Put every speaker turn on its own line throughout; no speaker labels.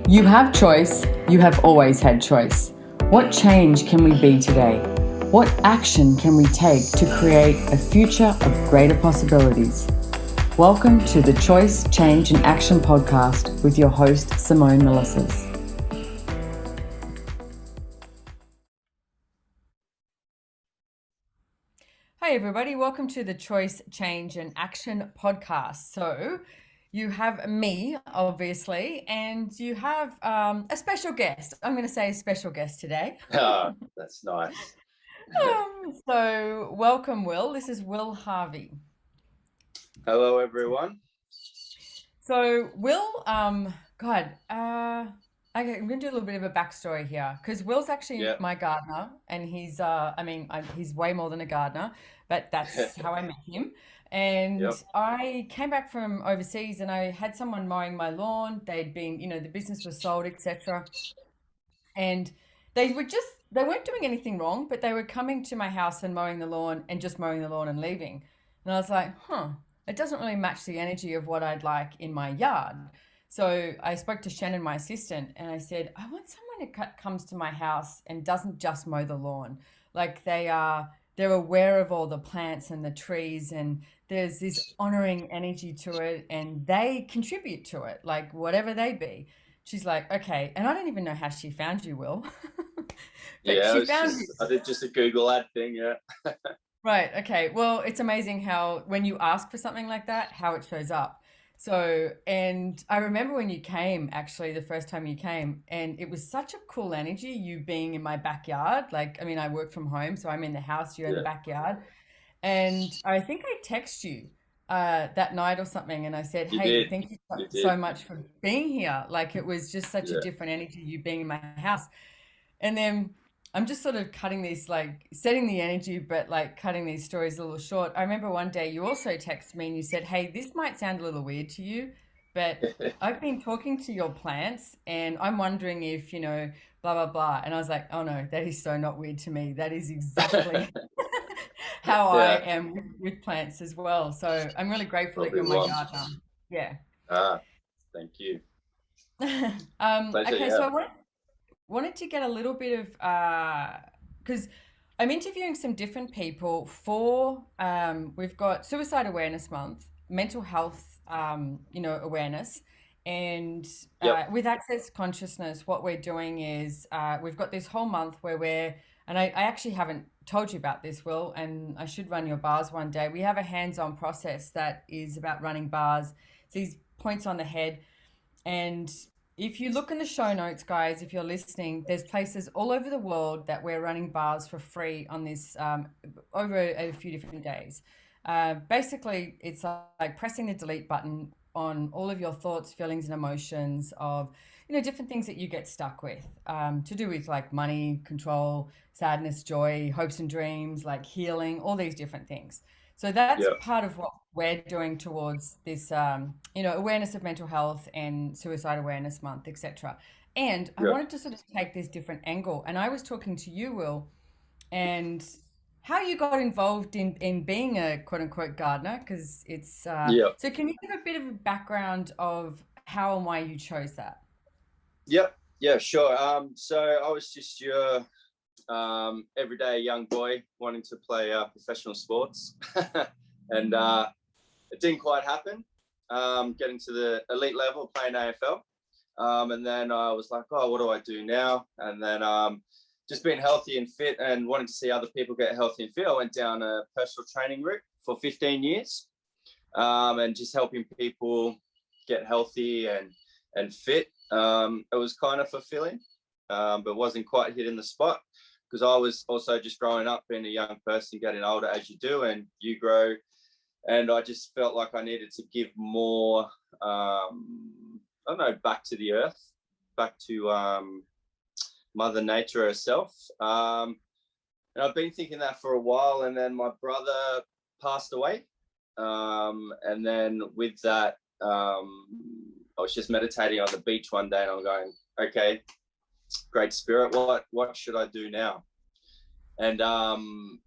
You have choice. You have always had choice. What change can we be today? What action can we take to create a future of greater possibilities? Welcome to the Choice, Change and Action podcast with your host, Simone Milasas. Hi everybody, welcome to the Choice, Change and Action podcast. So you have me, obviously, and you have a special guest. I'm going to say a special guest today.
Oh, that's nice.
So welcome, Will. This is Will Harvey.
Hello, everyone.
So Will, God, okay, I'm going to do a little bit of a backstory here because Will's actually
Yep.
my gardener, and he's way more than a gardener, but that's how I met him. And
Yep.
I came back from overseas, and I had someone mowing my lawn. They'd been, the business was sold, etc. And they weren't doing anything wrong, but they were coming to my house and mowing the lawn and just mowing the lawn and leaving. And I was like, it doesn't really match the energy of what I'd like in my yard. So I spoke to Shannon, my assistant, and I said, I want someone who comes to my house and doesn't just mow the lawn. Like they're aware of all the plants and the trees, and there's this honoring energy to it, and they contribute to it, like whatever they be. She's like, okay. And I don't even know how she found you, Will. But
Yeah,
she found you.
I did just a Google ad thing. Yeah.
Right. Okay. Well, it's amazing how when you ask for something like that, how it shows up. So, and I remember when you came, actually, the first time you came, and it was such a cool energy, you being in my backyard. Like, I mean, I work from home, so I'm in the house, you're in the
Yeah.
backyard. And I think I text you that night or something, and I said,
You
"Hey,
did.
thank you so
You
so
did.
much for being here." Like it was just such a
Yeah.
different energy, you being in my house. And then I'm just sort of cutting these, like setting the energy, but like cutting these stories a little short. I remember one day you also texted me and you said, "Hey, this might sound a little weird to you, but I've been talking to your plants and I'm wondering if, blah, blah, blah." And I was like, "Oh no, that is so not weird to me. That is exactly how I
Yeah.
am with plants as well." So I'm really grateful that
Probably
you're my
one.
gardener. Yeah.
Ah, thank you. Pleasure.
Okay, so
Yeah.
wanted to get a little bit of because I'm interviewing some different people for we've got Suicide Awareness Month, mental health awareness, and
Yep.
with Access Consciousness, what we're doing is we've got this whole month where I actually haven't told you about this, Will, and I should run your bars one day. We have a hands-on process that is about running bars. It's these points on the head, and if you look in the show notes, guys, if you're listening, there's places all over the world that we're running bars for free on this over a few different days. Basically, it's like pressing the delete button on all of your thoughts, feelings, and emotions of, different things that you get stuck with to do with like money, control, sadness, joy, hopes and dreams, like healing, all these different things. So that's
Yep.
part of what we're doing towards this, awareness of mental health and Suicide Awareness Month, etc. And I
Yep.
wanted to sort of take this different angle. And I was talking to you, Will, and how you got involved in being a quote unquote gardener, because it's
Yep.
so can you give a bit of a background of how and why you chose that?
Yep. Yeah. Sure. So I was just your everyday young boy wanting to play professional sports, and it didn't quite happen. Getting to the elite level, playing AFL. And then I was like, oh, what do I do now? And then just being healthy and fit and wanting to see other people get healthy and fit, I went down a personal training route for 15 years, and just helping people get healthy and fit. It was kind of fulfilling, but wasn't quite hitting the spot because I was also just growing up, being a young person, getting older as you do, and you grow. And I just felt like I needed to give more, I don't know, back to the earth, back to Mother Nature herself. And I've been thinking that for a while. And then my brother passed away. And then with that, I was just meditating on the beach one day, and I'm going, okay, Great Spirit, what should I do now? And I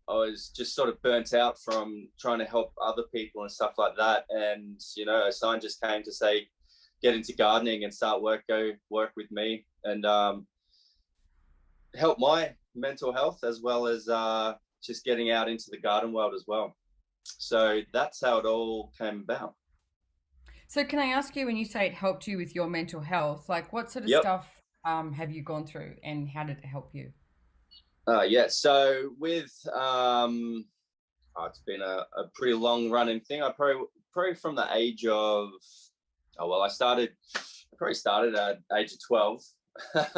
was just sort of burnt out from trying to help other people and stuff like that. And a sign just came to say, get into gardening and go work with me, and help my mental health, as well as just getting out into the garden world as well. So that's how it all came about.
So can I ask you, when you say it helped you with your mental health, like what sort of
Yep.
stuff have you gone through and how did it help you?
Yeah. So with it's been a pretty long running thing. I probably from the age of, I probably started at age of 12.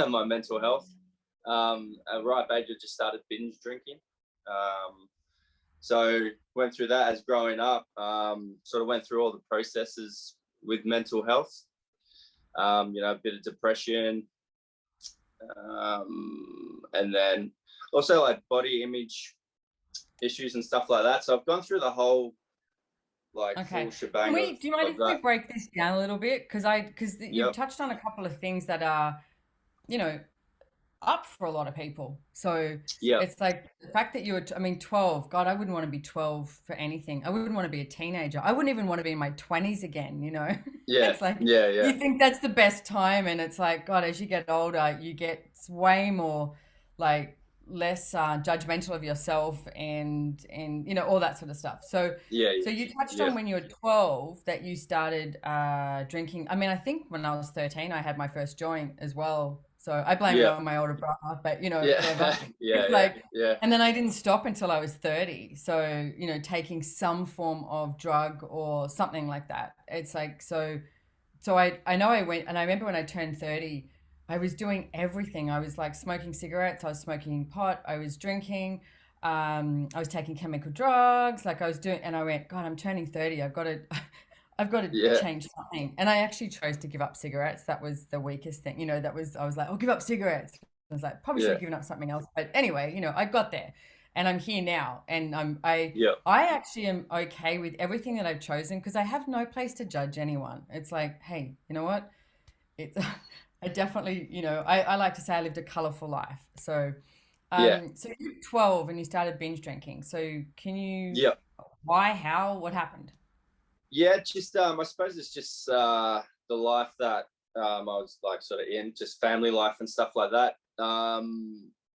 My mental health. At ripe age, I just started binge drinking. So went through that as growing up. Sort of went through all the processes with mental health. A bit of depression, and then also like body image issues and stuff like that. So I've gone through the whole
Okay.
full shebang
Do you mind
of
if we
that.
break this down a little bit? Because you've
Yep.
touched on a couple of things that are, you know, up for a lot of people. So
Yep.
it's like the fact that I mean, 12, God, I wouldn't want to be 12 for anything. I wouldn't want to be a teenager. I wouldn't even want to be in my 20s again, you know?
Yeah.
It's like
Yeah. Yeah.
you think that's the best time. And it's like, God, as you get older, you get way more like less judgmental of yourself and, you know, all that sort of stuff. So,
Yeah.
so you touched
Yeah.
on when you were 12 that you started drinking. I mean, I think when I was 13, I had my first joint as well. So I blame it
Yeah.
on my older brother, but you know,
Yeah.
whatever.
Yeah.
It's
Yeah.
like,
Yeah.
and then I didn't stop until I was 30. So, you know, taking some form of drug or something like that. It's like, so I know I went, and I remember when I turned 30, I was doing everything. I was like smoking cigarettes, I was smoking pot, I was drinking, I was taking chemical drugs, like I was doing, and I went, God, I'm turning 30. I've got to
Yeah.
change something. And I actually chose to give up cigarettes. That was the weakest thing. You know, I was like, oh, give up cigarettes. I was like, probably should
Yeah.
have given up something else. But anyway, you know, I got there and I'm here now. And
Yeah.
I actually am okay with everything that I've chosen because I have no place to judge anyone. It's like, hey, you know what? It's, I definitely, you know, I like to say I lived a colorful life. So,
Yeah.
so you're 12 and you started binge drinking. So can you,
Yeah.
why, how, what happened?
Yeah, just I suppose it's just the life that I was like sort of in, just family life and stuff like that.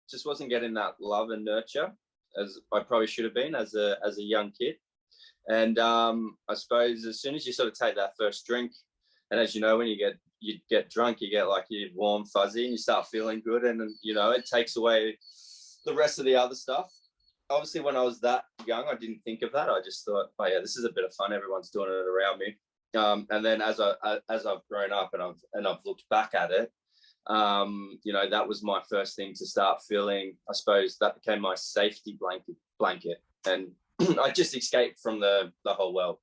Just wasn't getting that love and nurture as I probably should have been as a young kid. And I suppose as soon as you sort of take that first drink, and as you know, when you get drunk, you get like you warm, fuzzy, and you start feeling good, and it takes away the rest of the other stuff. Obviously, when I was that young, I didn't think of that. I just thought, oh yeah, this is a bit of fun. Everyone's doing it around me. And then as I've grown up and I've looked back at it, that was my first thing to start feeling. I suppose that became my safety blanket, and I just escaped from the whole world.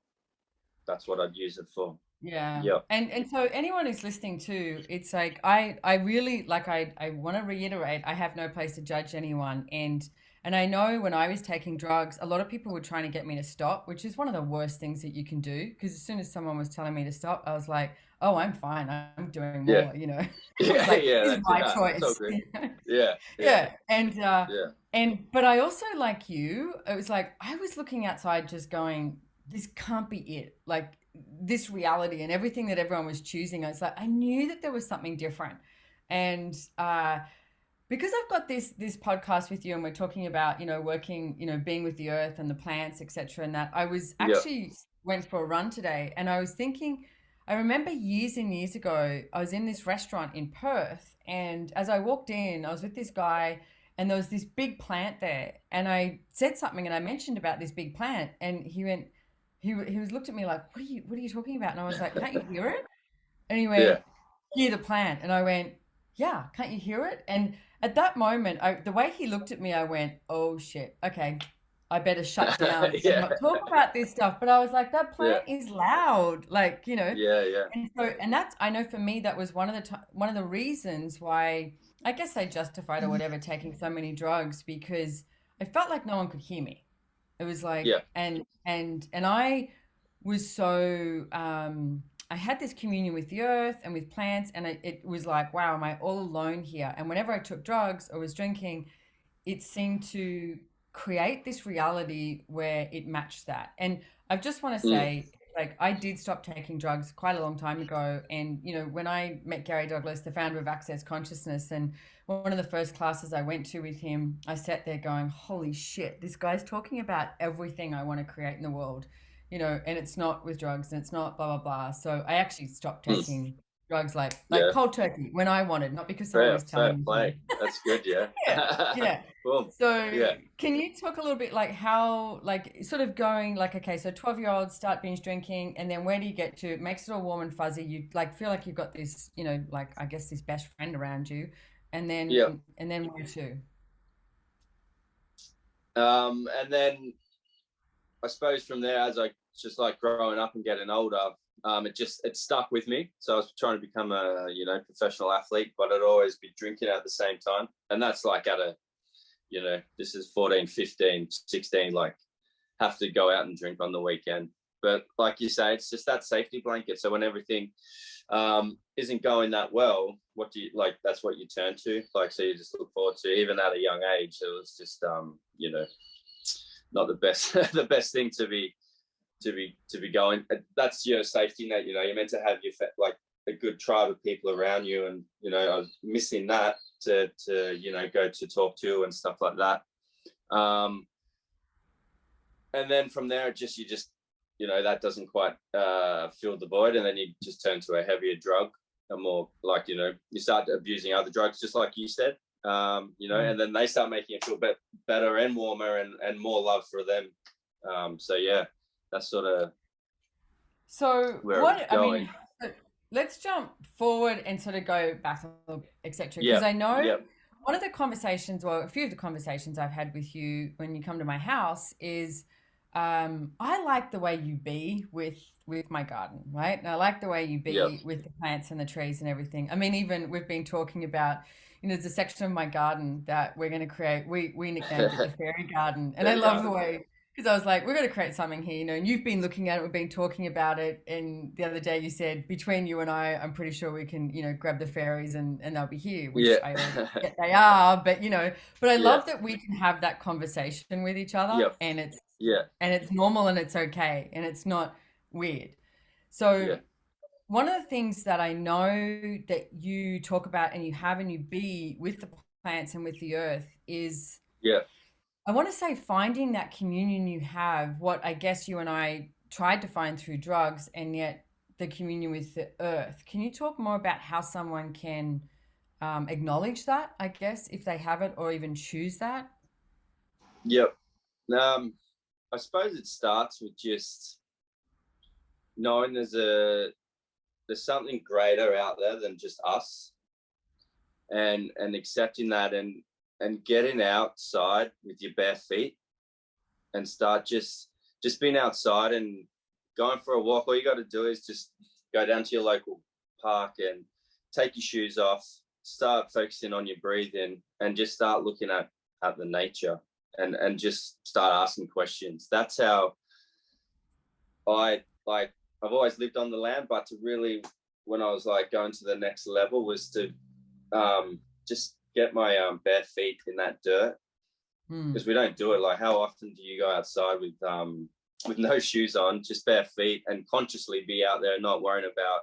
That's what I'd use it for.
Yeah.
Yeah.
And so anyone who's listening too, it's like I really like I want to reiterate, I have no place to judge anyone and I know when I was taking drugs, a lot of people were trying to get me to stop, which is one of the worst things that you can do because as soon as someone was telling me to stop, I was like, "Oh, I'm fine. I'm doing
Yeah.
more," you know. I was
Yeah.
like,
Yeah.
"This is
That's
my
that's all
choice."
good. Yeah. Yeah.
Yeah.
Yeah.
And but I also like you, it was like I was looking outside just going, this can't be it. Like this reality and everything that everyone was choosing, I was like, I knew that there was something different. And because I've got this podcast with you and we're talking about, you know, working, you know, being with the earth and the plants, etc. And that I was
Yeah.
actually went for a run today and I was thinking, I remember years and years ago, I was in this restaurant in Perth and as I walked in, I was with this guy and there was this big plant there and I said something and I mentioned about this big plant and he went, he was looked at me like, what are you talking about? And I was like, can't you hear it? And he went,
Yeah.
hear the plant. And I went, yeah, can't you hear it? And at that moment, the way he looked at me, I went, oh shit, okay, I better shut down and
Yeah.
not talk about this stuff. But I was like, that
Yeah.
plant is loud, like, you know.
Yeah. Yeah.
And so, and that's, I know for me, that was one of the reasons why I guess I justified or whatever taking so many drugs because I felt like no one could hear me. It was
Yeah.
like, and I was so, I had this communion with the earth and with plants, and it was like, wow, am I all alone here? And whenever I took drugs or was drinking, it seemed to create this reality where it matched that. And I just want to
Mm.
say, like I did stop taking drugs quite a long time ago. And, you know, when I met Gary Douglas, the founder of Access Consciousness, and one of the first classes I went to with him, I sat there going, holy shit, this guy's talking about everything I want to create in the world, you know, and it's not with drugs and it's not blah, blah, blah. So I actually stopped
Hmm.
taking drugs like
Yeah.
cold turkey when I wanted, not because someone
Fair,
was
fair
telling me
play.
to.
That's good. Yeah.
Yeah. Yeah.
Boom.
So
Yeah.
can you talk a little bit like how, like sort of going like, okay, so 12-year-olds start binge drinking and then where do you get to? It makes it all warm and fuzzy. You like feel like you've got this, you know, like I guess this best friend around you.
Yeah.
And then where to?
And then I suppose from there, as I just like growing up and getting older, it stuck with me. So I was trying to become a professional athlete, but I'd always be drinking at the same time, and that's like at a this is 14, 15, 16, like have to go out and drink on the weekend. But like you say, it's just that safety blanket. So when everything isn't going that well, what do you like? That's what you turn to. Like, so you just look forward to, even at a young age, it was just, not the best, the best thing to be going. That's your safety net. You're meant to have your like a good tribe of people around you, and I was missing that to go to talk to and stuff like that. And then from there, you just that doesn't quite fill the void, and then you just turn to a heavier drug, a more like you start abusing other drugs, just like you said.
Mm.
And then they start making you feel better and warmer and more love for them. So yeah, that's sort of
So
where it was
what, I
going.
mean, so let's jump forward and sort of go back a little, etc. Because
Yeah,
I know
yeah,
one of the conversations, well, a few of the conversations I've had with you when you come to my house is, I like the way you be with my garden, right? And I like the way you
yeah,
be with the plants and the trees and everything. I mean, even we've been talking about, you know, there's a section of my garden that we're going to create. We nicknamed it the fairy garden, and I
fairy
love the
garden.
way, because I was like, we're going to create something here, you know, and you've been looking at it, we've been talking about it. And the other day you said, between you and I'm pretty sure we can, you know, grab the fairies and they'll be here, which
Yeah,
I already get they are. But, you know, but I
yeah,
love that we can have that conversation with each other,
yeah, yeah,
and it's normal and it's okay and it's not weird.
yeah,
So one of the things that I know that you talk about and you have and you be with the plants and with the earth is,
yeah,
I want to say, finding that communion you have, what I guess you and I tried to find through drugs, and yet the communion with the earth. Can you talk more about how someone can acknowledge that, I guess, if they have it, or even choose that?
yeah. I suppose it starts with just knowing there's something greater out there than just us, and accepting that, and getting outside with your bare feet, and start just being outside and going for a walk. All you got to do is just go down to your local park and take your shoes off, start focusing on your breathing, and just start looking at the nature, and just start asking questions. That's how I like. I've always lived on the land, but to really, when I was like going to the next level, was to just get my bare feet in that dirt,
Hmm.
because we don't do it. Like, how often do you go outside with no shoes on, just bare feet, and consciously be out there, not worrying about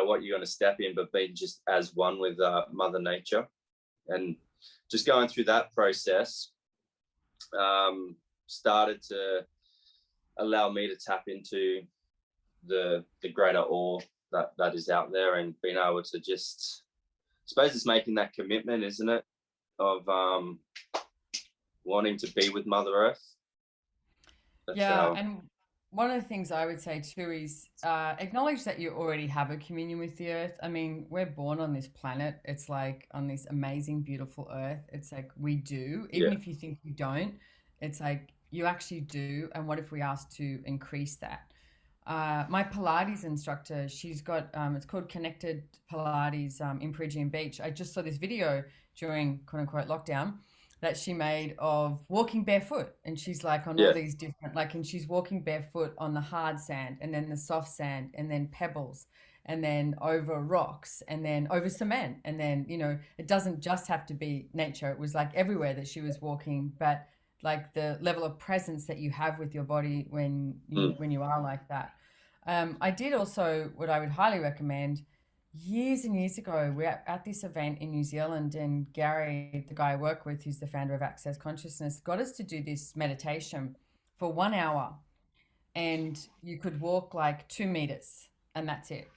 what you're going to step in, but being just as one with Mother Nature, and just going through that process started to allow me to tap into the greater awe that is out there, and being able to just, I suppose it's making that commitment, isn't it, of wanting to be with Mother Earth. That's
Yeah,
how.
and one of the things I would say too is acknowledge that you already have a communion with the earth. I mean, we're born on this planet. It's like on this amazing, beautiful earth. It's like we do. Even
Yeah,
if you think you don't, it's like you actually do. And what if we ask to increase that? My Pilates instructor, she's got it's called Connected Pilates in Peregian Beach. I just saw this video during quote unquote lockdown that she made of walking barefoot, and she's like on all
yeah,
these different, like, and she's walking barefoot on the hard sand and then the soft sand and then pebbles and then over rocks and then over cement, and then, you know, it doesn't just have to be nature. It was like everywhere that she was walking, but like the level of presence that you have with your body when
mm,
you are like that. I did also, what I would highly recommend, years and years ago, we're at this event in New Zealand, and Gary, the guy I work with, who's the founder of Access Consciousness, got us to do this meditation for 1 hour, and you could walk like 2 meters, and that's it.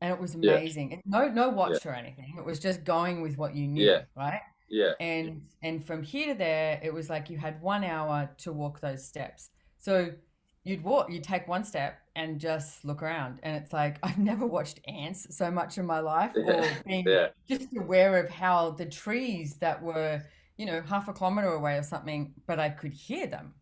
And it was
Yeah.
amazing. No
Yeah.
watch or anything. It was just going with what you knew,
Yeah.
right?
Yeah.
And from here to there, it was like you had 1 hour to walk those steps. So you'd take one step and just look around, and it's like I've never watched ants so much in my life,
Yeah.
or been
Yeah.
just aware of how the trees that were, half a kilometer away or something, but I could hear them,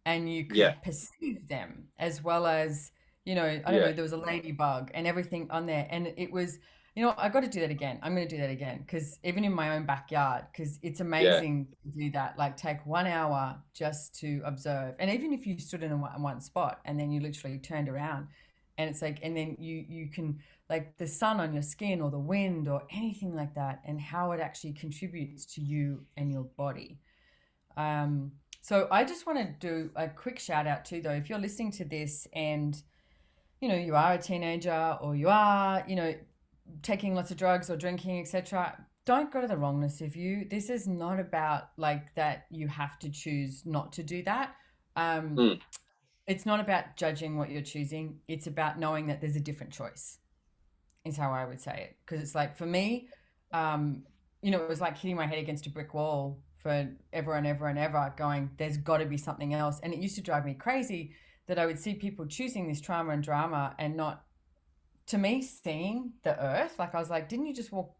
and you
Yeah.
could perceive them, as well as, I don't
Yeah.
know, there was a ladybug and everything on there. And it was, I got to do that again. I'm going to do that again, because even in my own backyard, because it's
Yeah.
amazing to do that. Like, take 1 hour just to observe. And even if you stood in one spot and then you literally turned around, and it's like, and then you can, like, the sun on your skin or the wind or anything like that, and how it actually contributes to you and your body. Um, so I just want to do a quick shout out too, though. If you're listening to this and you are a teenager, or you are, taking lots of drugs or drinking, etc., don't go to the wrongness of you. This is not about like that you have to choose not to do that. Um,
Mm.
it's not about judging what you're choosing. It's about knowing that there's a different choice, is how I would say it. Because it's like, for me, um, it was like hitting my head against a brick wall for ever and ever and ever, going, there's got to be something else. And it used to drive me crazy that I would see people choosing this trauma and drama, and not, to me, seeing the earth. Like, I was like, didn't you just walk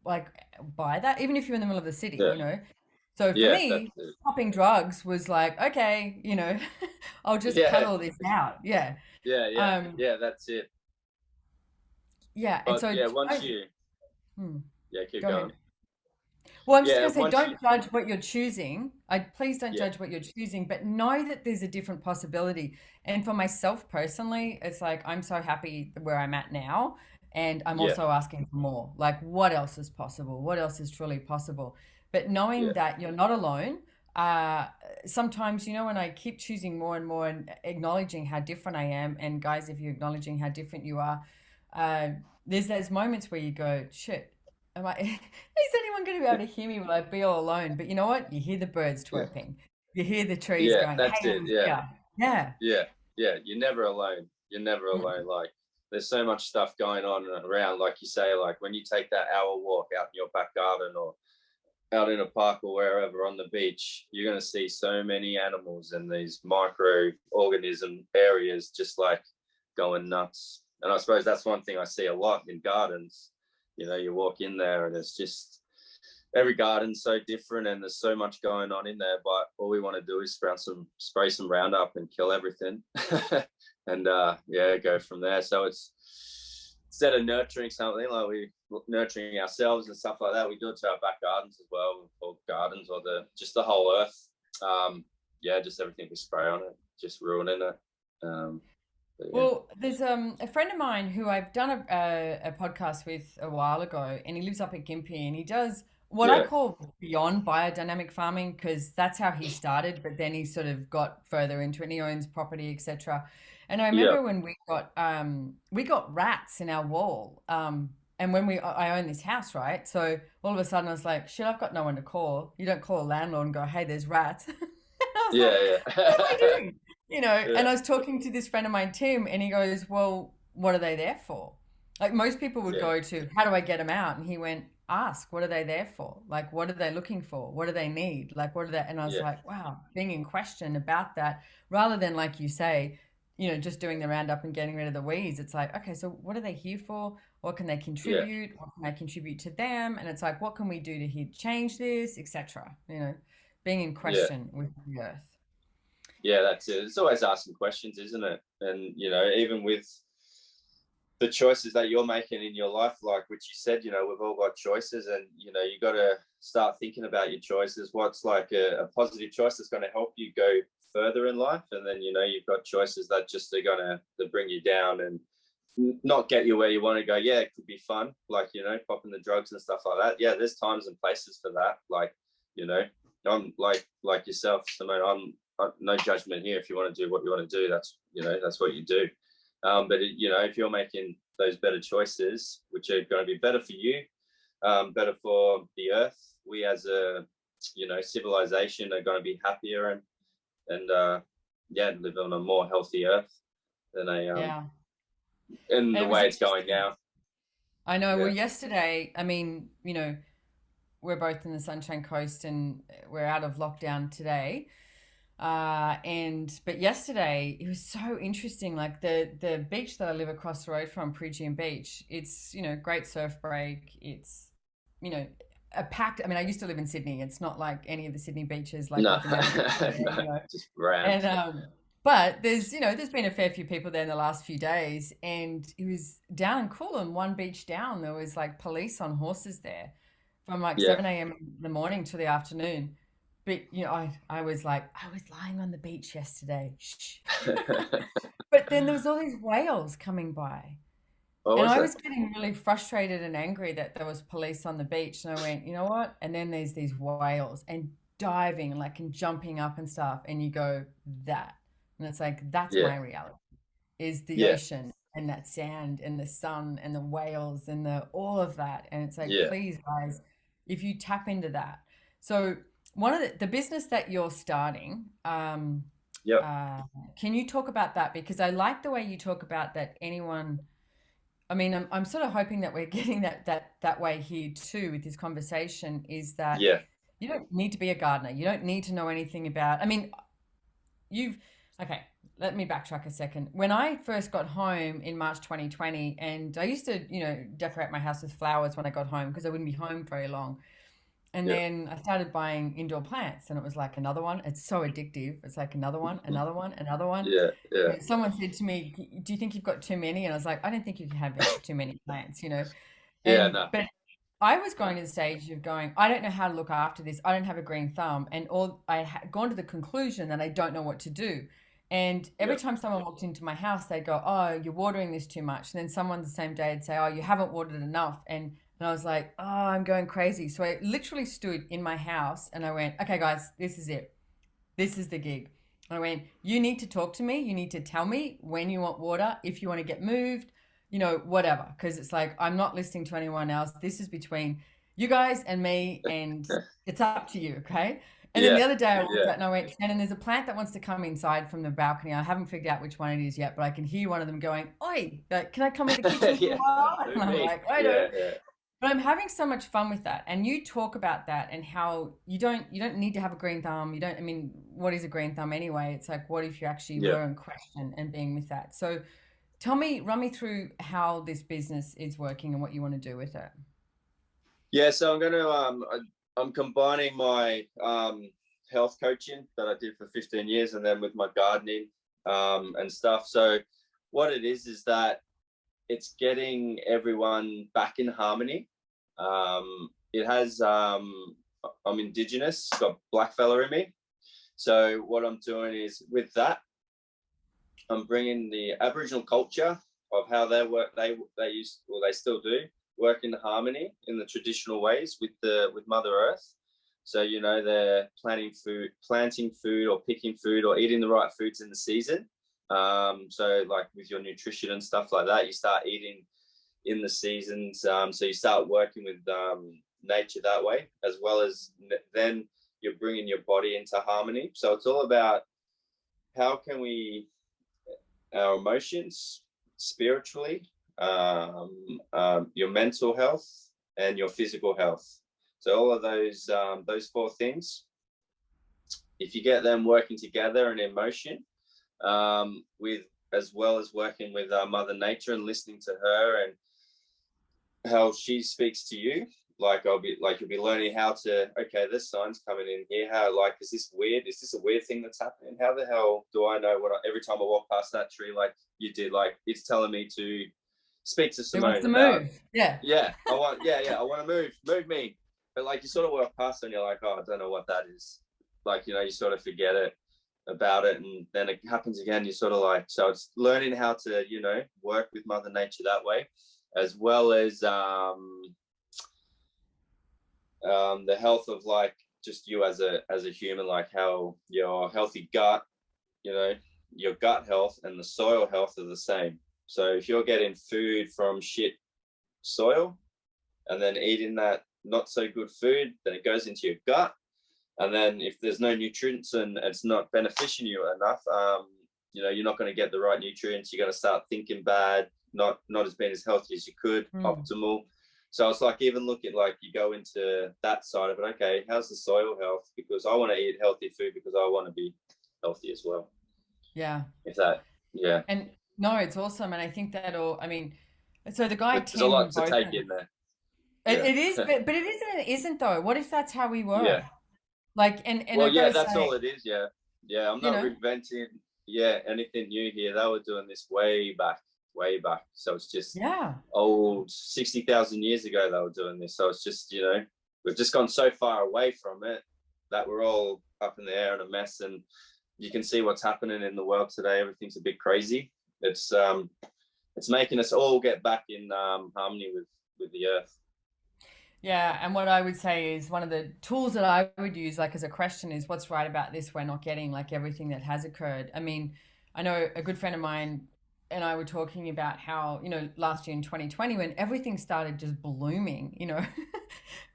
like by that? Even if you're in the middle of the city,
Yeah.
So for
Yeah. That's
me,
it.
popping drugs was like, okay, I'll just cut
Yeah.
all this out. Yeah.
Yeah. Yeah.
Um,
Yeah. That's it.
yeah. And
But
so,
yeah, once you,
hmm,
yeah, keep
go
going.
ahead. Well, I'm just
Yeah.
going to say,
Once you,
don't judge what you're choosing. Please don't
yeah.
judge what you're choosing, but know that there's a different possibility. And for myself personally, it's like, I'm so happy where I'm at now, and I'm
Yeah.
also asking for more. Like, what else is possible? What else is truly possible? But knowing
Yeah.
that you're not alone. Uh, Sometimes, when I keep choosing more and more, and acknowledging how different I am, and guys, if you're acknowledging how different you are, uh, there's those moments where you go, shit, am I, is anyone going to be able to hear me? Will I be all alone? But you know what? You hear the birds
Yeah.
chirping. You hear the trees
Yeah.
going,
That's
hey,
it.
I'm
Yeah.
here. Yeah.
Yeah. Yeah. You're never alone. You're never
Mm.
alone. Like, there's so much stuff going on around. Like you say, like when you take that hour walk out in your back garden, or out in a park, or wherever on the beach, you're going to see so many animals and these microorganism areas just like going nuts. And I suppose that's one thing I see a lot in gardens. You walk in there and it's just, every garden's so different and there's so much going on in there, but all we want to do is spray some Roundup and kill everything. And yeah, go from there. So it's, instead of nurturing something, like we nurturing ourselves and stuff like that, we do it to our back gardens as well, or gardens, or the whole earth. Yeah, just everything we spray on it, just ruining it. But yeah.
Well, there's a friend of mine who I've done a podcast with a while ago, and he lives up at Gympie, and he does what I
Yeah.
call beyond biodynamic farming, because that's how he started, but then he sort of got further into it, and he owns property, etc. And I
Yeah.
remember when we got rats in our wall. And when I own this house, right? So all of a sudden I was like, shit, I've got no one to call. You don't call a landlord and go, hey, there's rats. And I was like,
Yeah.
what am I
Yeah.
doing?
Yeah.
And I was talking to this friend of mine, Tim, and he goes, well, what are they there for? Like, most people would
Yeah.
go to, how do I get them out? And he went, ask, what are they there for? Like, what are they looking for? What do they need? Like, what are they? And I was
Yeah.
like, wow, being in question about that, rather than, like you say, just doing the roundup and getting rid of the weeds. It's like, okay, so what are they here for? What can they
Yeah.
contribute? What can I contribute to them? And it's like, what can we do to change this, etc. Being in
Yeah.
question with the earth.
Yeah, that's it. It's always asking questions, isn't it? And even with the choices that you're making in your life, like which you said, we've all got choices, and you got to start thinking about your choices. What's like a positive choice that's going to help you go further in life, and then you've got choices that just are going to bring you down and not get you where you want to go. Yeah, it could be fun, like popping the drugs and stuff like that. Yeah, there's times and places for that. Like I'm like yourself, Simone. I'm no judgment here. If you want to do what you want to do, that's what you do. But if you're making those better choices, which are going to be better for you, better for the earth, we as a civilization are going to be happier and live on a more healthy earth than
Yeah.
in
And
the
it was
way it's going
interesting.
now.
I know. Well,
Yeah.
yesterday, I mean, we're both in the Sunshine Coast and we're out of lockdown today. But yesterday it was so interesting. Like the beach that I live across the road from, Prigian Beach, it's great surf break. It's you know a packed. I mean, I used to live in Sydney. It's not like any of the Sydney beaches, like
No,
with the members. There,
no, just rammed.
and but there's been a fair few people there in the last few days, and it was down in Coolum, one beach down. There was like police on horses there from like
Yeah.
7 a.m. in the morning to the afternoon. But I was like, I was lying on the beach yesterday. Shh. But then there was all these whales coming by.
What
And
was
I
it?
was getting really frustrated and angry that there was police on the beach. And I went, you know what? And then there's these whales and diving like and jumping up and stuff. And you go, that. And it's like, that's
Yeah,
my reality, is the
yeah,
ocean and that sand and the sun and the whales and the all of that. And it's like,
yeah,
please, guys, if you tap into that. So one of the business that you're starting,
yep,
uh, can you talk about that? Because I like the way you talk about that anyone. I mean, I'm sort of hoping that we're getting that way here too with this conversation, is that
yeah,
you don't need to be a gardener. You don't need to know anything about, I mean, you've, okay, let me backtrack a second. When I first got home in March 2020, and I used to, decorate my house with flowers when I got home because I wouldn't be home very long. And
yeah,
then I started buying indoor plants, and it was like another one. It's so addictive. It's like another one, another one, another one.
yeah, yeah,
Someone said to me, "Do you think you've got too many?" And I was like, "I don't think you can have too many plants."
yeah.
And
No,
but I was going to the stage of going, I don't know how to look after this. I don't have a green thumb, and all I had gone to the conclusion that I don't know what to do. And every
yep,
time someone walked into my house, they'd go, "Oh, you're watering this too much." And then someone the same day would say, "Oh, you haven't watered enough." And I was like, "Oh, I'm going crazy." So I literally stood in my house and I went, "Okay, guys, this is it. This is the gig." I went, "You need to talk to me. You need to tell me when you want water, if you want to get moved, whatever." Because it's like, I'm not listening to anyone else. This is between you guys and me, and it's up to you. Okay. And then the
yeah,
other day I walked
yeah,
out and I went, "Shannon, there's a plant that wants to come inside from the balcony. I haven't figured out which one it is yet, but I can hear one of them going, 'Oi, can I come in the kitchen for a
yeah.
while?'" And
Who
I'm
me?
like, "I
Yeah,
don't."
yeah,
But I'm having so much fun with that. And you talk about that and how you don't need to have a green thumb. You don't, I mean, what is a green thumb anyway? It's like, what if you actually
yeah,
were in question and being with that? So run me through how this business is working and what you want to do with it.
yeah. So I'm combining my health coaching that I did for 15 years, and then with my gardening and stuff. So what it is that it's getting everyone back in harmony. It has I'm Indigenous, got black fella in me. So what I'm doing is with that, I'm bringing the Aboriginal culture of how they work. They used, well, they still do work in harmony in the traditional ways with Mother Earth. So they're planting food, or picking food, or eating the right foods in the season. So like with your nutrition and stuff like that, you start eating in the seasons. So you start working with nature that way, as well as then you're bringing your body into harmony. So it's all about how can we our emotions spiritually, your mental health, and your physical health. So all of those four things, if you get them working together in emotion, with as well as working with Mother Nature and listening to her and how she speaks to you. Like you'll be learning how to, okay, this sign's coming in here. How, like, is this weird? Is this a weird thing that's happening? How the hell do I know every time I walk past that tree, like you did, like it's telling me to speak to
Who wants
Simone
to
about,
move? Yeah.
I want to move me. But like you sort of walk past and you're like, oh, I don't know what that is. Like, you sort of forget it about it, and then it happens again. You sort of like, so it's learning how to, work with Mother Nature that way, as well as the health of like just you as a human, like how your healthy gut, your gut health and the soil health are the same. So if you're getting food from shit soil and then eating that not so good food, then it goes into your gut. And then if there's no nutrients and it's not benefiting you enough, you're not going to get the right nutrients. You're going to start thinking bad, not as being as healthy as you could,
Mm.
optimal. So it's like, even looking, like, you go into that side of it. Okay, how's the soil health? Because I want to eat healthy food because I want to be healthy as well.
Yeah.
If that, yeah,
And no, it's awesome. And I think that'll, I mean, so the guy,
there's a lot
Tim
to take
Bogan,
in there.
it
Yeah,
is, but it isn't, it isn't though. What if that's how we were?
yeah.
Like, and
Well,
I
yeah,
gotta
that's
say,
all it is. Yeah, yeah. I'm
you
not
know,
reinventing, yeah, anything new here. They were doing this way back, way back. So it's just
yeah.
old, 60,000 years ago they were doing this. So it's just, we've just gone so far away from it that we're all up in the air and a mess. And you can see what's happening in the world today. Everything's a bit crazy. It's making us all get back in harmony with the earth.
Yeah, and what I would say is one of the tools that I would use, like as a question, is what's right about this we're not getting, like everything that has occurred. I mean, I know a good friend of mine and I were talking about how, last year in 2020, when everything started just blooming,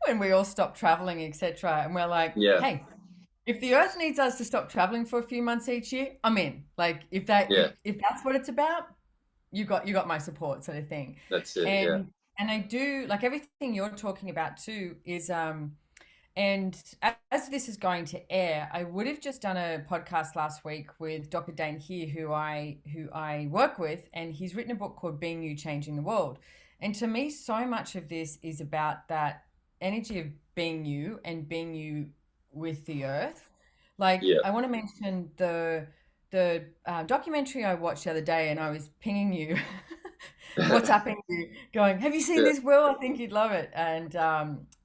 when we all stopped traveling, etc. And we're like,
Yeah,
hey, if the earth needs us to stop traveling for a few months each year, I'm in. Like if that
yeah,
if that's what it's about, you got my support, sort of thing.
that's it. Yeah,
And I do like everything you're talking about too is and as this is going to air, I would have just done a podcast last week with Dr. Dane here, who I work with, and he's written a book called Being You, Changing the World. And to me, so much of this is about that energy of being you and being you with the earth. Like
yeah.
I want to mention the documentary I watched the other day, and I was pinging you, WhatsApping you, going, "Have you seen
Yeah,
this, Will? I think you'd love it." And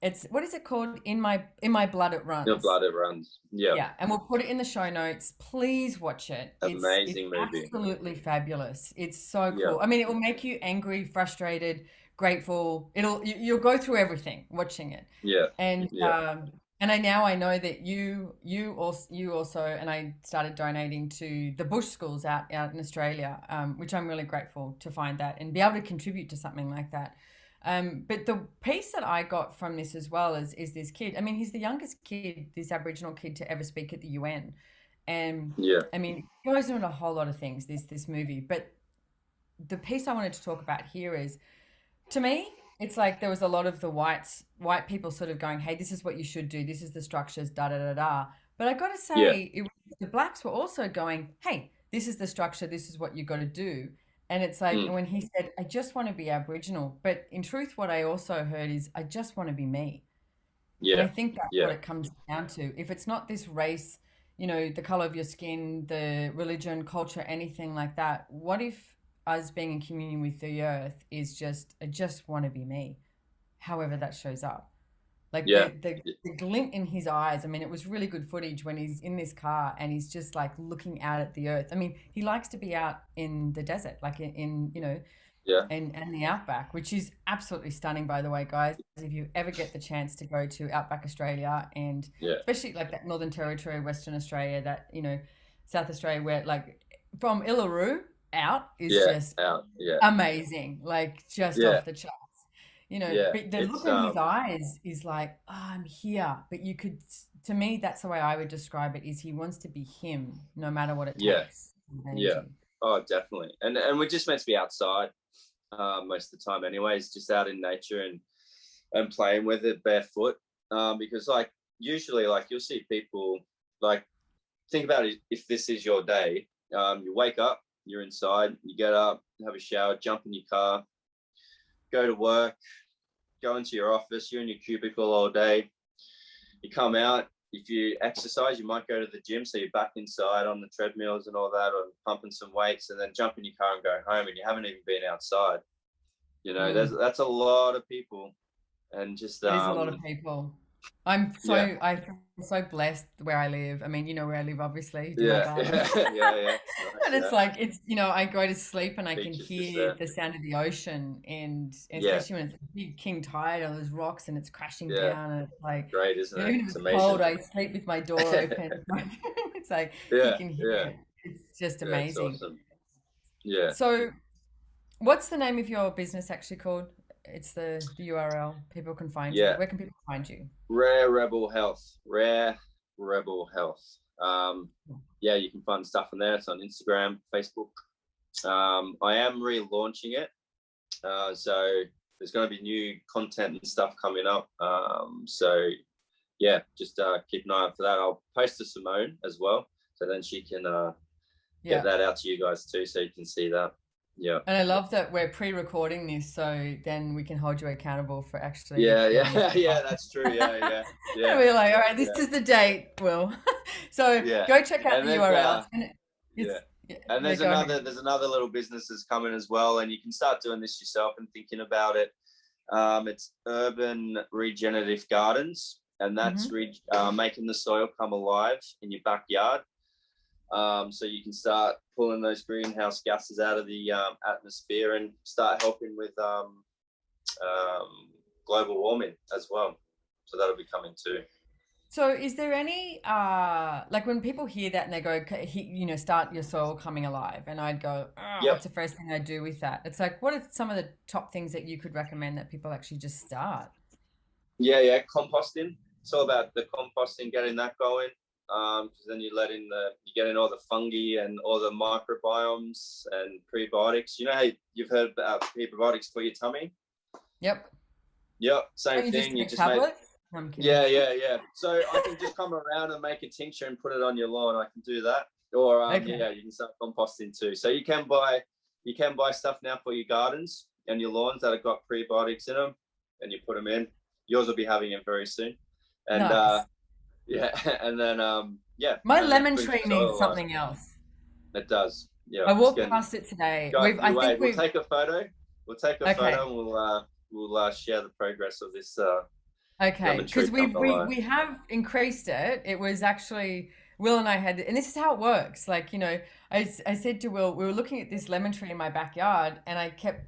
it's what is it called? In my blood it
your
runs.
blood, it runs. Yeah,
Yeah, and we'll put it in the show notes. Please watch it. It's
amazing movie.
absolutely fabulous. It's so
Yeah,
cool. I mean, it will make you angry, frustrated, grateful. You'll go through everything watching it.
yeah,
And
yeah,
I know that you also and I started donating to the bush schools out in Australia, which I'm really grateful to find that and be able to contribute to something like that. But the piece that I got from this as well is this kid. I mean, he's the youngest kid, this Aboriginal kid, to ever speak at the UN. And
yeah,
I mean, it goes into a whole lot of things, this movie. But the piece I wanted to talk about here is, to me, it's like there was a lot of the white people sort of going, "Hey, this is what you should do. This is the structures, da da da da." But I got to
yeah,
say, the blacks were also going, "Hey, this is the structure. This is what you got to do." And it's like,
mm,
and when he said, "I just want to be Aboriginal," but in truth, what I also heard is, "I just want to be me." And I
yeah,
think that's what
yeah,
it comes down to. If it's not this race, the color of your skin, the religion, culture, anything like that, what if us being in communion with the earth is just, I just want to be me, however that shows up? Like
yeah,
the glint in his eyes. I mean, it was really good footage when he's in this car and he's just like looking out at the earth. I mean, he likes to be out in the desert, like in
yeah,
and the outback, which is absolutely stunning, by the way, guys. If you ever get the chance to go to outback Australia, and
yeah,
especially like that Northern Territory, Western Australia, that South Australia, where like from Illaroo out is
yeah,
just
out, yeah,
amazing, like just
yeah,
off the charts.
yeah.
But the
It's
look in his eyes is like, oh, I'm here. But to me, that's the way I would describe it, is he wants to be him no matter what it
yeah,
takes.
yeah.
Energy.
Oh, definitely. And we're just meant to be outside most of the time, anyways, just out in nature and playing with it barefoot. Because like usually, like you'll see people, like, think about it. If this is your day, you wake up, you're inside, you get up, have a shower, jump in your car, go to work, go into your office, you're in your cubicle all day. You come out, if you exercise, you might go to the gym, so you're back inside on the treadmills and all that, or pumping some weights, and then jump in your car and go home, and you haven't even been outside.
Mm.
That's a lot of people, and just
It is a lot of people.
yeah,
I feel so blessed where I live. I mean, you know where I live, obviously, in my
yeah,
garden.
yeah, yeah, yeah. Nice,
And
yeah.
it's like I go to sleep and I can
Beach is just
hear
there.
the sound of the ocean, and
Yeah,
especially when it's a big king tide on those rocks and it's crashing
yeah.
down, and it's like,
Great, isn't it?
even if
It's
it's
amazing.
cold, I sleep with my door open. It's like you
Yeah,
can hear
yeah,
it. It's just
yeah. It's
amazing.
awesome. Yeah,
So What's the name of your business actually called? It's the URL. People can find you.
Yeah,
Where can people find you?
Rare Rebel Health. Rare Rebel Health. Yeah, you can find stuff on there. It's on Instagram, Facebook. I am relaunching it. So there's going to be new content and stuff coming up. So yeah, just keep an eye out for that. I'll post to Simone as well, so then she can get
Yeah.
that out to you guys too, so you can see that. Yeah.
And I love that we're pre-recording this, so then we can hold you accountable for actually
Yeah,
getting this
yeah, yeah.
up.
That's true. Yeah, yeah,
And
yeah,
we're like, all right, this
yeah,
is the date, Will. So
yeah.
go check out
And
the
there's
URL.
yeah,
Yeah,
and
yeah, go ahead.
there's another little businesses coming as well, and you can start doing this yourself and thinking about it. It's urban regenerative gardens, and that's
Hmm.
making the soil come alive in your backyard. So you can start pulling those greenhouse gases out of the atmosphere and start helping with global warming as well. So that'll be coming too.
So is there any like when people hear that and they go, start your soil coming alive, and I'd go, oh,
Yep.
what's the first thing I do with that? It's like, what are some of the top things that you could recommend that people actually just start?
Yeah, yeah. Composting. It's all about the composting, getting that going. Because then you get in all the fungi and all the microbiomes and prebiotics. You know how you've heard about prebiotics for your tummy?
Yep.
Yep,
Don't
same
you just
thing. You
take
just make
tablets? No, I'm kidding.
Yeah, yeah, yeah. So I can just come around and make a tincture and put it on your lawn. I can do that. Or
Okay.
yeah, you can start composting too. So you can buy stuff now for your gardens and your lawns that have got prebiotics in them, and you put them in. Yours will be having it very soon. And
Nice.
yeah, and then yeah,
My
and it
lemon
brings
tree
your
needs
soil alive.
something else.
It does. Yeah,
I
it's
walked
getting
past it today.
go
I
you
think
wait. We'll
we've
take a photo. We'll take a
Okay.
photo and we'll share the progress of this
Okay,
lemon tree
because
coming alive.
we have increased it. It was actually Will and I had, and this is how it works. Like, I said to Will, we were looking at this lemon tree in my backyard, and it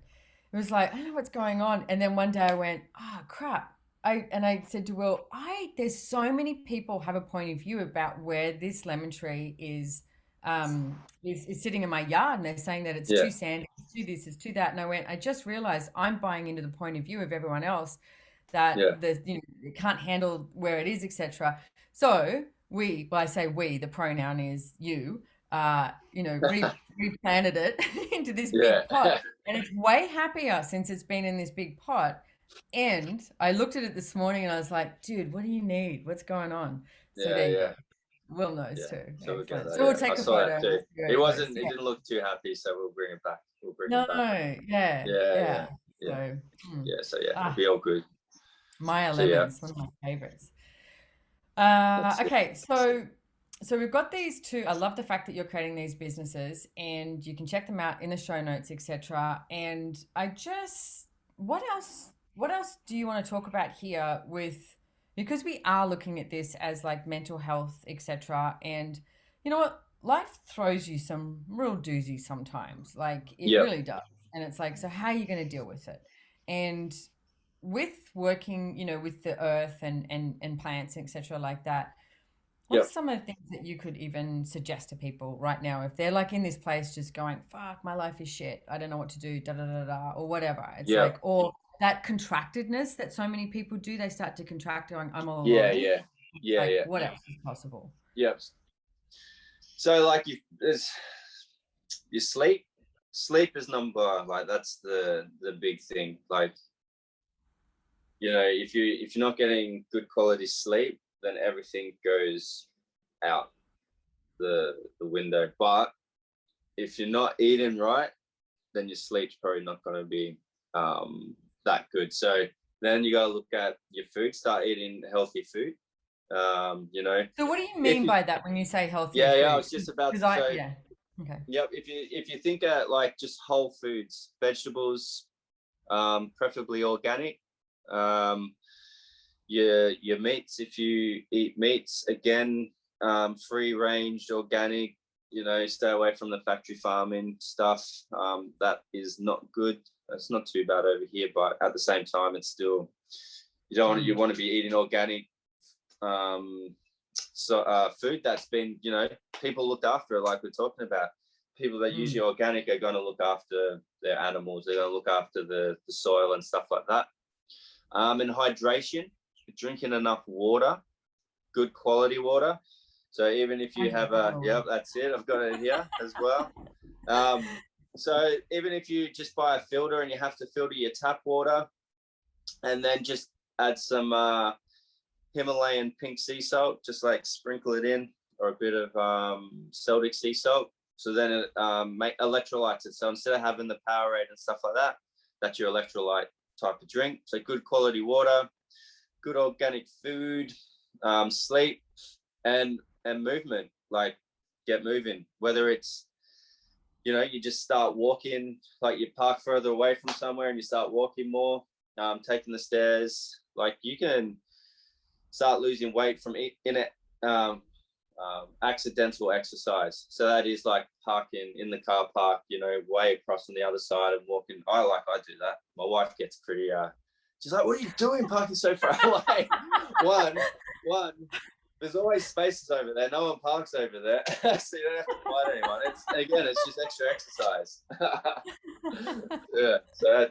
was like, I don't know what's going on. And then one day I went, oh crap. I said to Will, there's so many people have a point of view about where this lemon tree is sitting in my yard, and they're saying that it's
Yeah,
too sandy, it's too this, it's too that. And I went, I just realized I'm buying into the point of view of everyone else that
yeah.
it can't handle where it is, etc. So I say we, the pronoun is you, replanted it into this
Yeah.
big pot, and it's way happier since it's been in this big pot. And I looked at it this morning and I was like, dude, what do you need? What's going on? So
Yeah,
there you go.
yeah,
Will knows
yeah.
too.
So we'll get
Excellent.
that.
So we'll
Yeah, I
take a
saw that
photo and
too.
we'll see where it goes.
It
Yeah.
didn't look too happy, so we'll bring it back. We'll bring
No,
it back.
yeah,
Yeah, yeah,
yeah.
yeah,
So, hmm.
yeah. So yeah, it'll
Ah,
be all good.
Maya
So yeah,
lemons, one of my favorites.
that's it.
Okay, so we've got these two. I love the fact that you're creating these businesses, and you can check them out in the show notes, etc. And what else do you want to talk about here with, because we are looking at this as like mental health, etc. And you know what? Life throws you some real doozies sometimes. Like it
Yep,
really does. And it's like, so how are you going to deal with it? And with working, with the earth and plants, etc., like that,
yep.
what's some of the things that you could even suggest to people right now if they're like in this place just going, fuck, my life is shit. I don't know what to do, da da da da, or whatever. It's
Yeah,
like, or that contractedness that so many people do, they start to contract going, I'm all
yeah,
alone.
yeah,
It's
yeah,
like,
yeah,
what else is possible?
yep. So like your sleep. Sleep is number one. Like that's the big thing. Like if you're not getting good quality sleep, then everything goes out the window. But if you're not eating right, then your sleep's probably not going to be that good. So then you got to look at your food. Start eating healthy food. You know,
So what do you
if
mean
you
by that when you say healthier
yeah, I
food?
was just about
Because
to say.
yeah. Okay.
Yep. If you think at like just whole foods, vegetables, preferably organic. Um, your meats, if you eat meats, again, free range, organic. Stay away from the factory farming stuff. That is not good. It's not too bad over here, but at the same time, it's still you
Mm.
want to be eating organic. Food that's been people looked after, like we're talking about. people that use
Mm.
organic are going to look after their animals. They're going to look after the soil and stuff like that. And hydration, drinking enough water, good quality water. So even if
I
you have
know.
that's it. I've got it here as well. Um, so even if you just buy a filter and you have to filter your tap water, and then just add some Himalayan pink sea salt, just like sprinkle it in, or a bit of Celtic sea salt. So then it electrolytes it. So instead of having the Powerade and stuff like that, that's your electrolyte type of drink. So good quality water, good organic food, sleep, and movement. Like get moving. Whether it's you just start walking, like you park further away from somewhere and you start walking more, taking the stairs. Like you can start losing weight from in it accidental exercise. So that is like parking in the car park, way across on the other side and walking. I do that. My wife gets pretty she's like, what are you doing parking so far away? one there's always spaces over there. No one parks over there. So you don't have to find anyone. It's just extra exercise. Yeah. So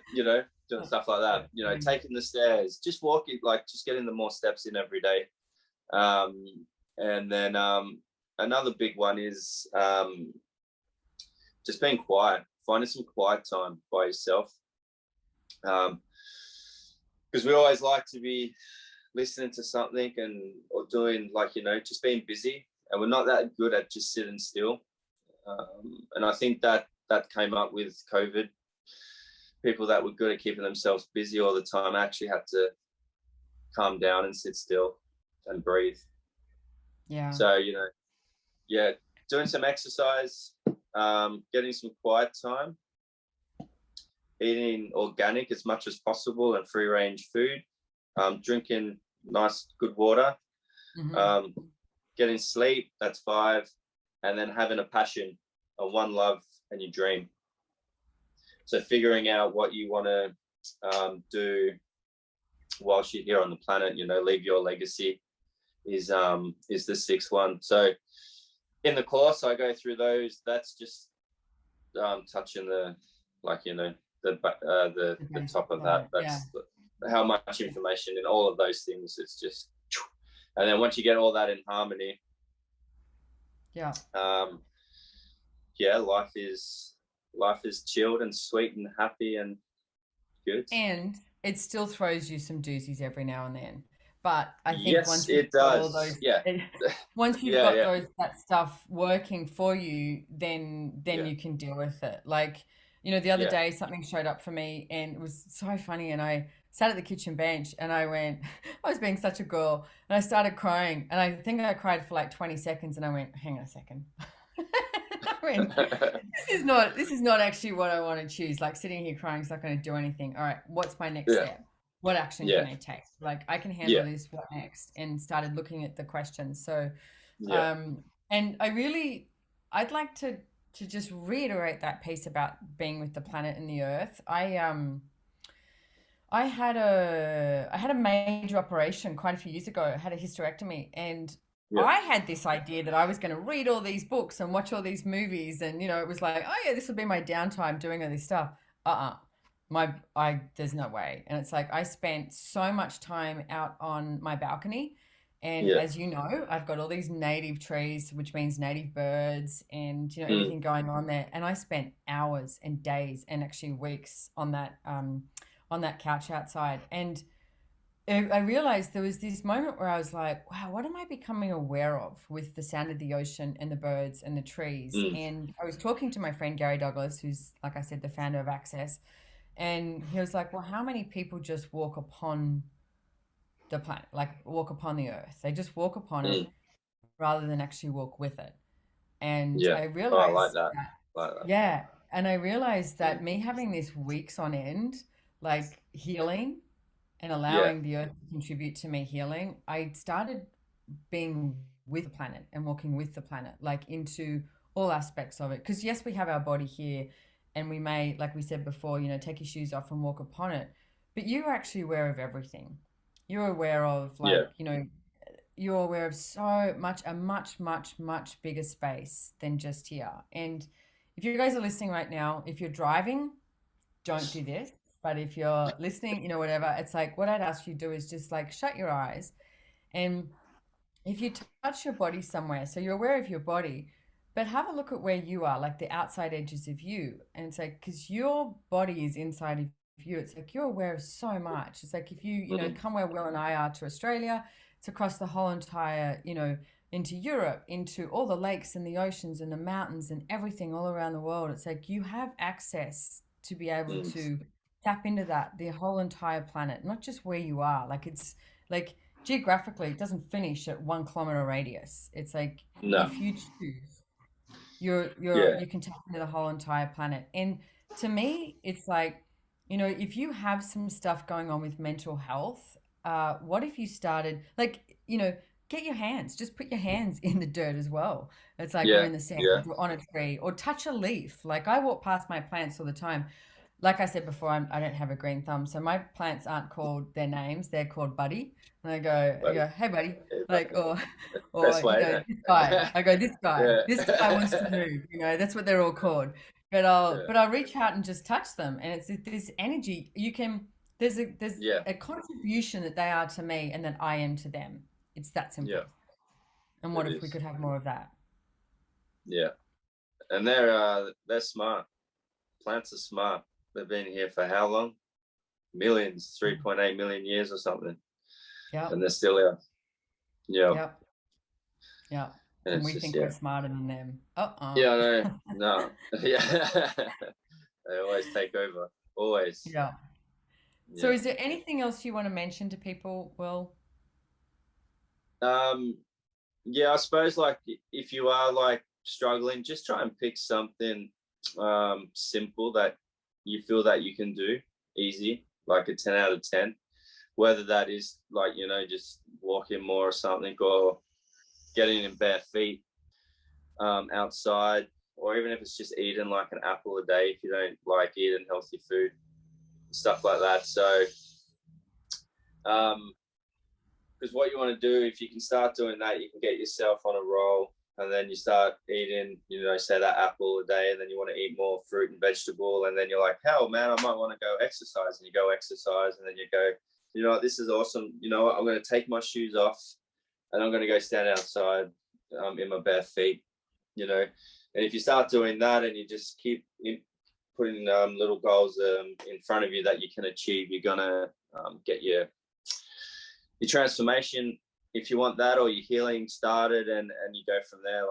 doing stuff like that, taking the stairs, just walking, like just getting the more steps in every day. And then another big one is just being quiet, finding some quiet time by yourself. Because we always like to be listening to something or doing just being busy, and we're not that good at just sitting still. And I think that came up with COVID. People that were good at keeping themselves busy all the time actually had to calm down and sit still and breathe.
Yeah.
So, doing some exercise, getting some quiet time, eating organic as much as possible and free range food, drinking nice, good water, getting sleep, that's 5, and then having a passion, a one love, and your dream. So figuring out what you want to do whilst you're here on the planet, leave your legacy is the 6th one. So in the course, I go through those. That's just touching the top of that. That's how much information in all of those things. It's just, and then once you get all that in harmony, life is chilled and sweet and happy and good.
And it still throws you some doozies every now and then. But I think
yes,
once
it
you've got
does.
all those,
Yeah.
once you've got that stuff working for you, then you can deal with it. Like, the other day something showed up for me and it was so funny, and I sat at the kitchen bench and I went, I was being such a girl, and I started crying, and I think I cried for like 20 seconds, and I went, hang on a second. I mean, this is not actually what I want to choose. Like sitting here crying is not going to do anything. All right, what's my next step? What action can I take? Like I can handle this. What next? And started looking at the questions. So, and I'd like to just reiterate that piece about being with the planet and the earth. I had a major operation quite a few years ago. I had a hysterectomy, and I had this idea that I was going to read all these books and watch all these movies, and it was like, oh yeah, this will be my downtime doing all this stuff. There's no way. And it's like I spent so much time out on my balcony, and as you know, I've got all these native trees, which means native birds, and everything going on there. And I spent hours and days and actually weeks on that couch outside. And I realized there was this moment where I was like, wow, what am I becoming aware of with the sound of the ocean and the birds and the trees? And I was talking to my friend Gary Douglas, who's, like I said, the founder of Access. And he was like, well, how many people just walk upon the planet, like walk upon the earth? They just walk upon it rather than actually walk with it. And I realized
I like that.
Yeah. And I realized that me having this weeks on end, like healing and allowing the earth to contribute to me healing, I started being with the planet and walking with the planet, like into all aspects of it. Because yes, we have our body here, and we may, like we said before, take your shoes off and walk upon it, but you're actually aware of everything. You're aware of you're aware of so much, a much, much, much bigger space than just here. And if you guys are listening right now, if you're driving, don't do this. But if you're listening, whatever, it's like what I'd ask you to do is just like shut your eyes. And if you touch your body somewhere, so you're aware of your body, but have a look at where you are, like the outside edges of you. And it's like, because your body is inside of you, it's like you're aware of so much. It's like if you come where Will and I are to Australia, it's across the whole entire, into Europe, into all the lakes and the oceans and the mountains and everything all around the world. It's like you have access to be able to tap into that, the whole entire planet, not just where you are. Like it's like geographically, it doesn't finish at 1 kilometer radius. It's like
No.
if you choose,
Yeah.
you can tap into the whole entire planet. And to me, it's like, if you have some stuff going on with mental health, what if you started like, get your hands, just put your hands in the dirt as well. It's like, or
Yeah.
in the sand,
Yeah.
or on a tree, or touch a leaf. Like I walk past my plants all the time. Like I said before, I don't have a green thumb, so my plants aren't called their names; they're called Buddy. And I
Buddy.
go, hey, buddy,
Yeah,
like,
buddy.
or
Best way, isn't
this guy.
it?
I go,
Yeah.
this guy wants to move. That's what they're all called. But I'll,
Yeah.
but I'll reach out and just touch them, and it's this energy. There's
Yeah.
a contribution that they are to me, and that I am to them. It's that simple.
Yeah.
And what
It
if we
is.
could have more of that?
Yeah. And they're smart. Plants are smart. They've been here for how long? Millions, 3.8 million years or something.
Yeah.
And they're still here. Yeah.
Yep. Yeah.
And
And
it's
we
just,
think we're smarter than them.
Yeah, I know. No. Yeah. They always take over. Always.
Yeah. So is there anything else you want to mention to people, Will?
Yeah, I suppose like if you are like struggling, just try and pick something simple that you feel that you can do easy, like a 10 out of 10, whether that is like, just walking more or something, or getting in bare feet outside, or even if it's just eating like an apple a day if you don't like eating healthy food, stuff like that. So because what you want to do, if you can start doing that, you can get yourself on a roll, and then you start eating, say that apple a day, and then you want to eat more fruit and vegetable, and then you're like, hell, man, I might want to go exercise, and you go exercise, and then you go, this is awesome. I'm going to take my shoes off, and I'm going to go stand outside in my bare feet, and if you start doing that, and you just keep putting little goals in front of you that you can achieve, you're going to get your transformation, if you want that, or your healing started, and you go from there.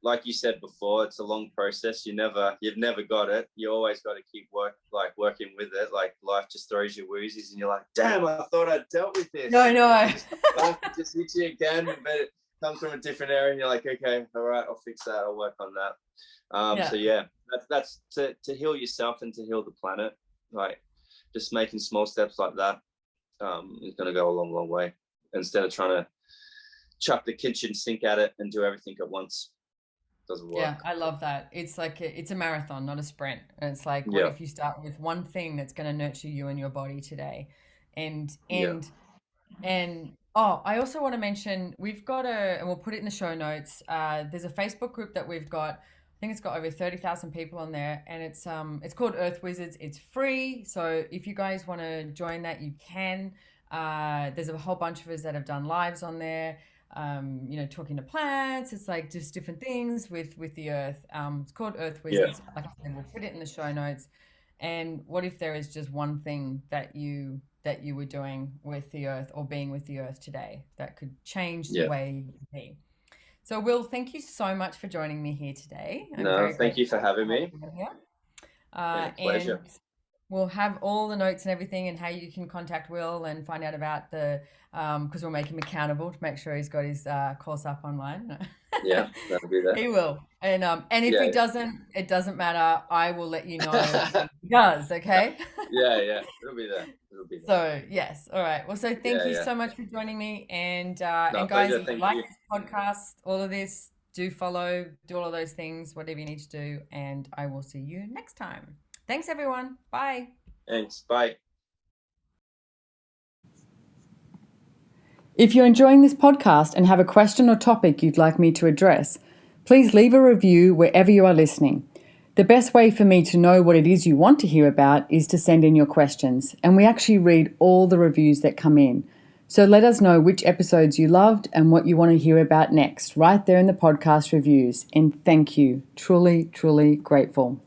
Like you said before, it's a long process. You've never got it. You always got to keep working with it. Like life just throws you woozies, and you're like, damn, I thought I dealt with this.
No.
Just hits you again, but it comes from a different area, and you're like, okay, all right, I'll fix that. I'll work on that. So yeah, that's to heal yourself and to heal the planet. Like just making small steps like that is going to go a long, long way, instead of trying to chuck the kitchen sink at it and do everything at once. Doesn't work.
Yeah, I love that. It's like it's a marathon, not a sprint. And it's like, what if you start with one thing that's going to nurture you and your body today? And I also want to mention, we've got and we'll put it in the show notes. There's a Facebook group that we've got. I think it's got over 30,000 people on there, and it's called Earth Wizards. It's free, so if you guys want to join that, you can. There's a whole bunch of us that have done lives on there. Talking to plants. It's like just different things with the earth. It's called Earth Wizards. Like I said, we'll put it in the show notes. And what if there is just one thing that you were doing with the earth, or being with the earth today, that could change the way you be? So, Will, thank you so much for joining me here today.
Thank you for having me.
Pleasure. And we'll have all the notes and everything, and how you can contact Will and find out about because we'll make him accountable to make sure he's got his course up online.
Yeah, that'll be there.
He will. And if he doesn't, it doesn't matter. I will let you know if he does, okay?
Yeah. It'll be there.
So, yes. All right. Well, so thank you so much for joining me. And guys,
pleasure.
if you like this podcast, all of this, do follow, do all of those things, whatever you need to do. And I will see you next time. Thanks, everyone. Bye.
Thanks. Bye.
If you're enjoying this podcast and have a question or topic you'd like me to address, Please leave a review wherever you are listening. The best way for me to know what it is you want to hear about is to send in your questions, and we actually read all the reviews that come in. So let us know which episodes you loved and what you want to hear about next, right there in the podcast reviews. And thank you. Truly, truly grateful.